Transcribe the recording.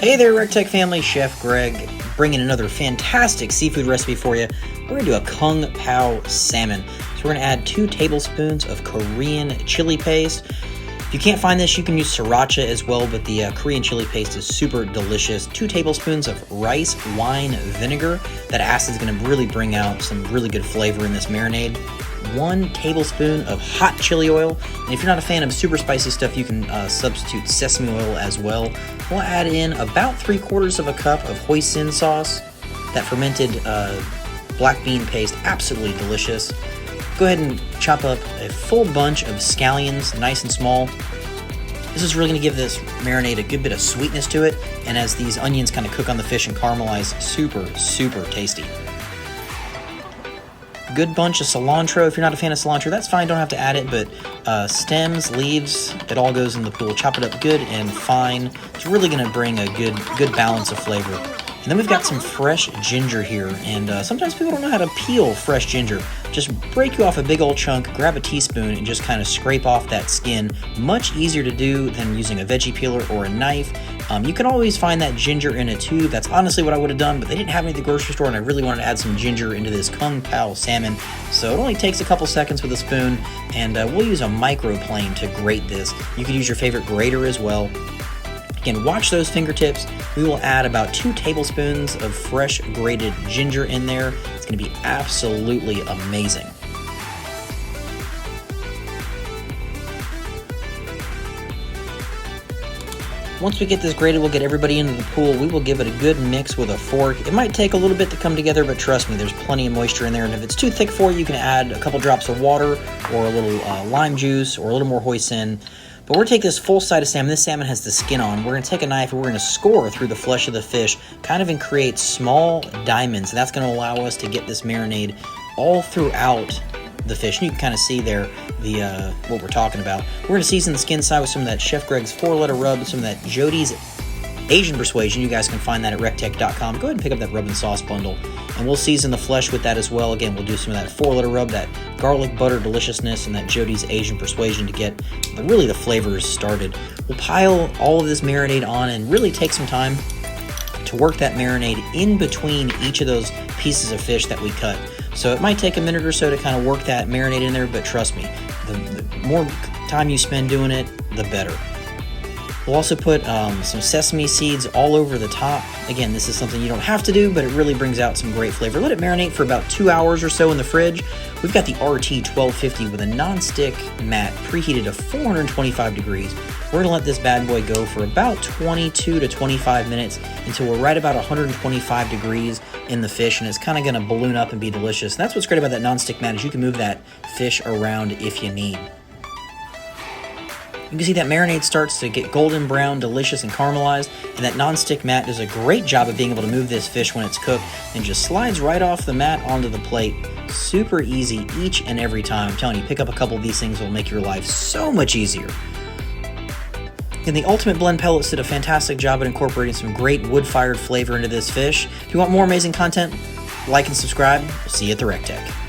Hey there, RecTech family, Chef Greg, bringing another fantastic seafood recipe for you. We're going to do a Kung Pao salmon. So we're going to add 2 tablespoons of Korean chili paste. If you can't find this, you can use sriracha as well, but the Korean chili paste is super delicious. 2 tablespoons of rice wine vinegar. That acid is going to really bring out some really good flavor in this marinade. 1 tablespoon of hot chili oil, and if you're not a fan of super spicy stuff, you can substitute sesame oil as well. We'll add in about 3/4 of a cup of hoisin sauce. That fermented black bean paste, absolutely delicious. Go ahead and chop up a full bunch of scallions, nice and small. This is really going to give this marinade a good bit of sweetness to it, and as these onions kind of cook on the fish and caramelize, super tasty. Good bunch of cilantro. If you're not a fan of cilantro, that's fine, don't have to add it, but stems, leaves, it all goes in the pool. Chop it up good and fine. It's really going to bring a good balance of flavor. And then we've got some fresh ginger here, and sometimes people don't know how to peel fresh ginger. Just break you off a big old chunk, grab a teaspoon, and just kind of scrape off that skin. Much easier to do than using a veggie peeler or a knife. You can always find that ginger in a tube. That's honestly what I would have done, but they didn't have any at the grocery store, and I really wanted to add some ginger into this Kung Pao salmon. So it only takes a couple seconds with a spoon, and we'll use a microplane to grate this. You could use your favorite grater as well. Again, watch those fingertips. We will add about 2 tablespoons of fresh grated ginger in there. It's going to be absolutely amazing. Once we get this grated, we'll get everybody into the pool. We will give it a good mix with a fork. It might take a little bit to come together, but trust me, there's plenty of moisture in there. And if it's too thick for you, you can add a couple drops of water or a little lime juice or a little more hoisin. But we're going to take this full side of salmon. This salmon has the skin on. We're going to take a knife and we're going to score through the flesh of the fish, kind of and create small diamonds. And that's going to allow us to get this marinade all throughout the fish. And you can kind of see there what we're talking about. We're going to season the skin side with some of that Chef Greg's 4-letter rub, some of that Jody's Asian Persuasion. You guys can find that at rectech.com. Go ahead and pick up that rub and sauce bundle, and we'll season the flesh with that as well. Again, we'll do some of that 4-letter rub, that garlic butter deliciousness, and that Jody's Asian Persuasion to get really the flavors started. We'll pile all of this marinade on and really take some time to work that marinade in between each of those pieces of fish that we cut. So it might take a minute or so to kind of work that marinade in there, but trust me, the more time you spend doing it, the better. We'll also put some sesame seeds all over the top. Again, this is something you don't have to do, but it really brings out some great flavor. Let it marinate for about 2 hours or so in the fridge. We've got the RT 1250 with a non-stick mat preheated to 425 degrees. We're going to let this bad boy go for about 22 to 25 minutes until we're right about 125 degrees in the fish, and it's kind of going to balloon up and be delicious. And that's what's great about that non-stick mat, is you can move that fish around if you need. You can see that marinade starts to get golden brown, delicious, and caramelized, and that non-stick mat does a great job of being able to move this fish when it's cooked and just slides right off the mat onto the plate. Super easy each and every time. I'm telling you, pick up a couple of these things, will make your life so much easier. And the Ultimate Blend Pellets did a fantastic job at incorporating some great wood-fired flavor into this fish. If you want more amazing content, like and subscribe. We'll see you at the RecTech.